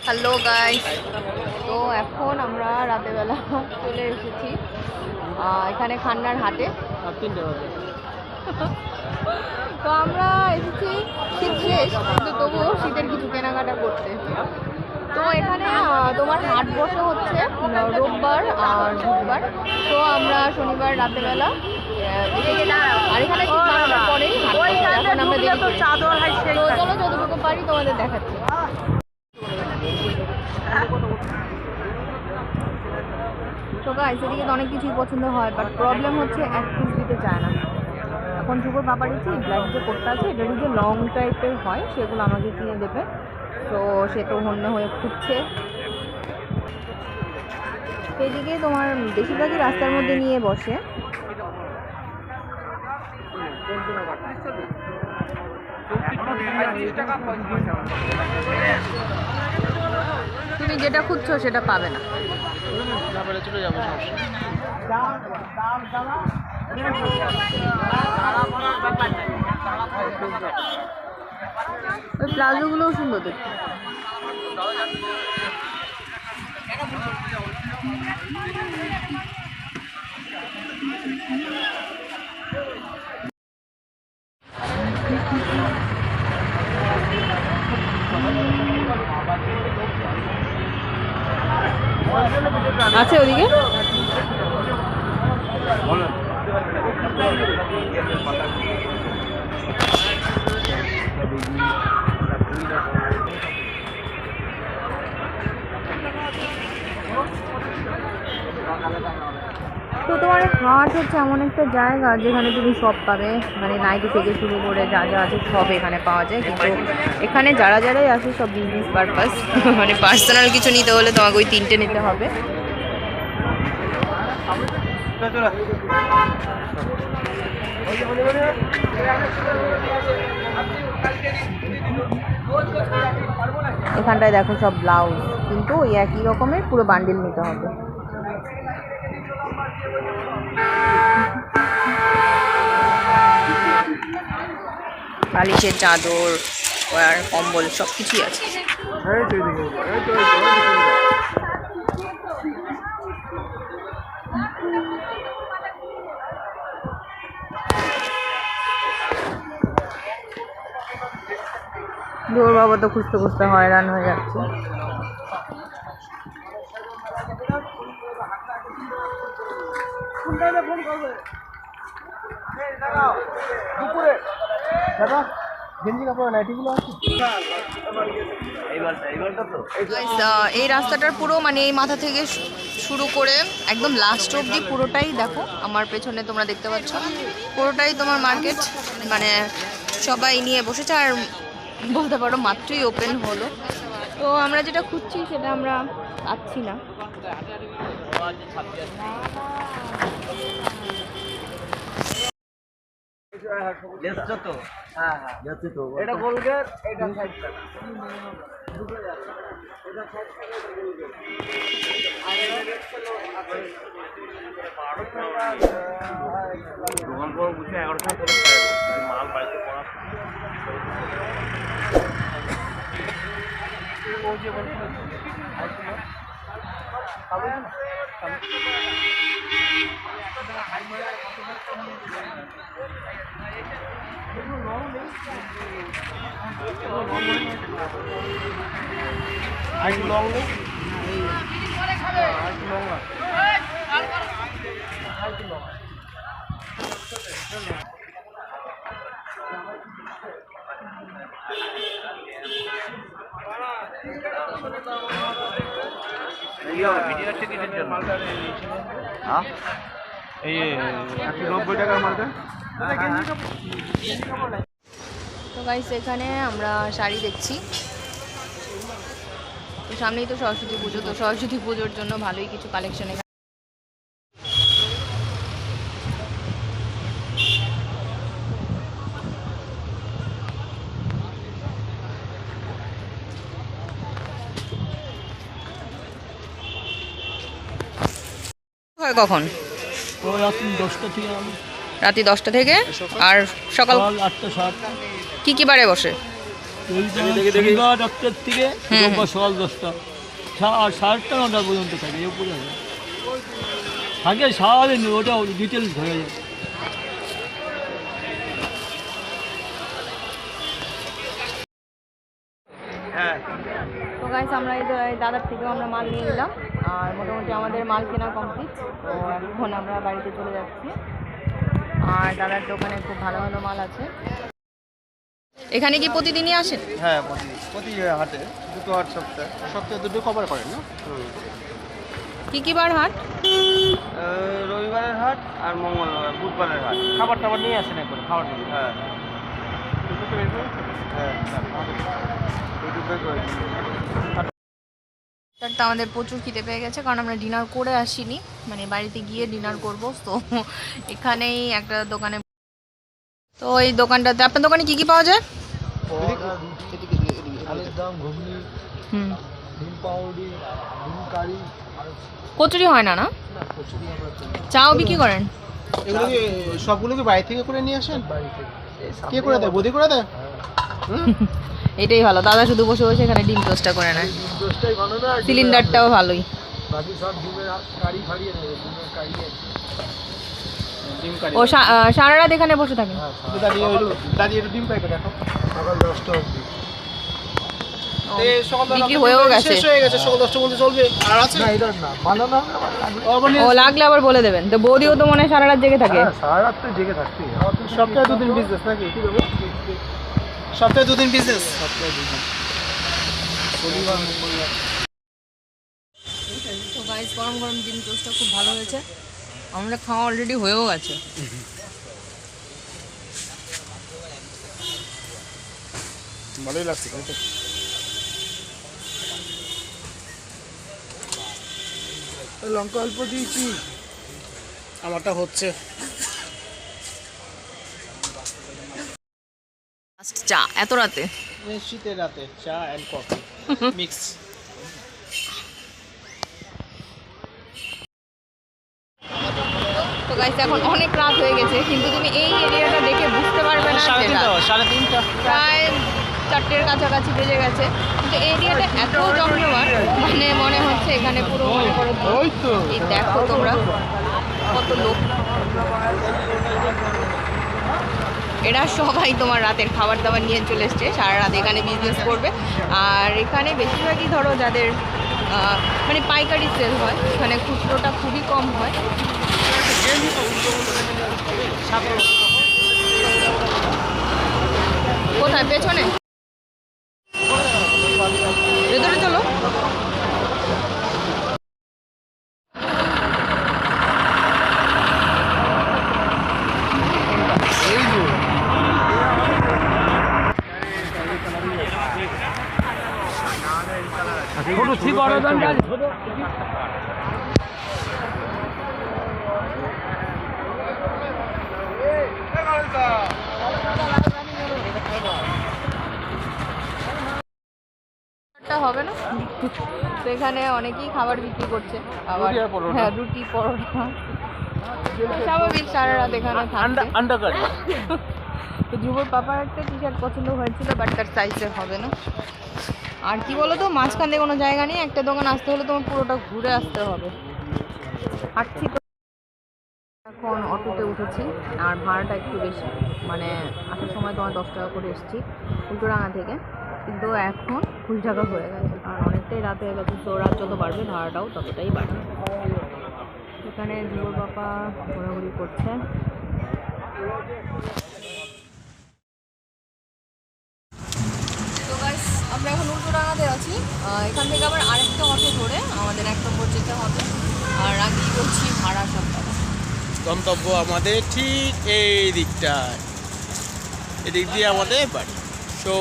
Hello guys, তো এখন আমরা রাতেরবেলা চলে এসেছি এখানে খান্নার হাটে। তো আমরা এসেছি শীত শেষ, কিন্তু তবুও শীতের কিছু কেনাকাটা করতে। তো এখানে তোমার হাট বসে হচ্ছে রোববার আর বুধবার। তো আমরা শনিবার রাতেরবেলা আর এখানে ঠিক বারোটার পরেই হাট বসে। এখন আমরা দেরি করি। তো চলো যতটুকু পারি তোমাদের দেখাচ্ছি। তো গাইস, এদিকে তো অনেক কিছুই পছন্দ হয়, বাট প্রবলেম হচ্ছে এক পিস দিতে চায় না। এখন শুভর বাবা দিচ্ছি ব্ল্যাক যে কোটটা আছে, এটারই যে লং টাইপের হয় সেগুলো আমাকে কিনে দেবে। তো সে তো হন্য হয়ে খুঁজছে। এদিকে তোমার বেশিরভাগই রাস্তার মধ্যে নিয়ে বসে। তুমি যেটা খুঁজছো সেটা পাবে না। চলে যাবো। ওই প্লাজোগুলোও সুন্দর দেখতে। আছে ওদিকে। তো তোমার হাট হচ্ছে এমন একটা জায়গা যেখানে তুমি সব পাবে, মানে নাইটি থেকে শুরু করে যা যা আছে সব এখানে পাওয়া যায়। কিন্তু এখানে যারাই আসে সব বিজনেস পারপাস, মানে পার্সোনাল কিছু নিতে হলে তোমাকে ওই তিনটে নিতে হবে। এখানটায় দেখো সব ব্লাউজ, কিন্তু ওই একই রকমের পুরো বান্ডিল নিতে হবে। বালিশের চাদর আর কম্বল সব কিছুই আছে। ওর বাবা তো খুঁজতে খুঁজতে হয়রান হয়ে যাচ্ছে। এই রাস্তাটার পুরো মানে এই মাথা থেকে শুরু করে একদম লাস্ট অবধি পুরোটাই দেখো, আমার পেছনে তোমরা দেখতে পাচ্ছ, পুরোটাই তোমার মার্কেট। মানে সবাই নিয়ে বসেছে, আর বলতে পারো মাত্রই ওপেন হলো। তো আমরা যেটা খুঁজছি সেটা আমরা পাচ্ছি না। এটা গোলগেট, এটা সাইডটা দুটো যাবে, এটা সাইডটা গোলগেট আর এটা হচ্ছে দোকান পর বুঝে 11টা করে মাল বাড়িতে পড়া পৌঁছে বলছিল খাবে না তো গাইস, এখানে আমরা শাড়ি দেখছি। তো সামনেই তো সরস্বতী পুজো, তো সরস্বতী পুজোর জন্য ভালোই কিছু কালেকশন এখানে। কখন? রাতে 10টা থেকে আর সকাল 8টা। কি কি বারে বসে? শনিবার 10টার থেকে রোববার সকাল 10টা 8:30 9টা পর্যন্ত থাকে এই উপরে থাকে সারাদিন, ওটা ডিটেলস হয়ে যায়। তো গাইস আমরা এই দাদার থেকেও আমরা মাল নিয়ে নিলাম, আর মোটামুটি আমাদের মাল কেনা কমপ্লিট। তো এখন আমরা বাড়িতে চলে যাচ্ছি, আর দাদার দোকানে খুব ভালো ভালো মাল আছে। এখানে কি প্রতিদিনই আসেন? হ্যাঁ, প্রতি হাটে দুটো হাট, সপ্তাহে দুটো কভার করেন না? কি কি বার হাট? রবিবারের হাট আর মঙ্গলবার, বুধবারের হাট। খাবার টাবার নিয়ে আসেন একবার, খাবার নিয়ে। হ্যাঁ তো আমাদের প্রচুর খিদে পেয়ে গেছে, কারণ আমরা ডিনার করে আসিনি, মানে বাড়িতে গিয়ে ডিনার করব। তো এখানেই একটা দোকানে, তো এই দোকানটাতে আপনার দোকানে কি কি পাওয়া যায়? কচুরি হয় না? না, চাও বিক্রি করেন? এগুলো কি সবগুলো কি বাড়ি থেকে করে নিয়ে আসেন? কে করে দেয়? বদি করে দেয়? এটাই ভালো, দাদা শুধু বসে বসে এখানে ডিম টোস্টটা করে নেয়। সিলিন্ডারটাও ভালোই। ও সারা রাত এখানে বসে থাকে? ডিম পাইবে দেখো, সকাল 10টা অবধি। বিক্রি হয়েও গেছে, সকাল 10টার মধ্যে চলবে। আর আছে না, এটা না ভালো না। ও লাগলে আবার বলে দেবেন। তো বৌদিও তো মনে হয় সারা রাত জেগে থাকে? সারা রাত তো জেগে থাকতে। সপ্তাহে 2 দিন বিজনেস নাকি? সপ্তাহে 2 দিন বিজনেস, সপ্তাহে 2 দিন। তো গাইস, গরম গরম ডিম টোস্টটা খুব ভালো হয়েছে, আমাদের খাওয়া অলরেডি হয়েও গেছে। ভালোই লাগছে। লঙ্কা অল্প দিয়েছি, আমারটা হচ্ছে। চা এত রাতে? শীতের রাতে চা এন্ড কফি মিক্স। তো গাইস, এখন অনেক রাত হয়ে গেছে, কিন্তু তুমি এই এরিয়াটা দেখে বুঝতে পারবে না। 3:30 প্রায় 4টের কাছাকাছি বেজে গেছে, কিন্তু এরিয়াটা এত জমজমাট, মানে মনে হচ্ছে এখানে পুরো মনে করো এই দেখো তোমরা কত লোক। এরা সবাই তোমার রাতের খাবার দাবার নিয়ে চলে এসছে, সারা রাত এখানে বিজনেস করবে। আর এখানে বেশিরভাগই ধরো যাদের মানে পাইকারি সেল হয়, এখানে খুচরোটা খুবই কম হয়। কোথায়? পেছনে? ভেতরে চলো। ঠিক অর্ডার হবে না? তো এখানে অনেকেই খাবার বিক্রি করছে, আবার হ্যাঁ রুটি পরোটা, স্বাভাবিক সারা রাত এখানে থাকবে। তো ধ্রুবর পাপার একটা টি শার্ট পছন্দ হয়েছিল, বাট তার সাইজের হবে না। আর কি বলো তো, মাঝখানে কোনো জায়গা নেই, একটা দোকান আসতে হলে তোমার পুরোটা ঘুরে আসতে হবে। হাঁটছি তো। এখন অটোতে উঠেছি, আর ভাড়াটা একটু বেশি, মানে আসার সময় তোমার 10 টাকা করে এসেছি উল্টোডাঙা থেকে, কিন্তু এখন 20 টাকা হয়ে গেছে, কারণ অনেকটাই রাত হয়ে গেছে। তো রাত যত বাড়বে ভাড়াটাও ততটাই বাড়বে। এখানে ধ্রুবর বাবা ঘোরাঘুরি করছে। তো গাইস, আমরা এখন উল্টোডাঙাতে আছি। এখান থেকে আবার আরেকটা অটো ধরে আমাদের 1 নম্বর যেতে হবে। আর আগেই বলছি ভাড়া সব টাকা। গন্তব্য আমাদের ঠিক এই দিকটায়, এদিক দিয়ে আমাদের বাড়ি। তো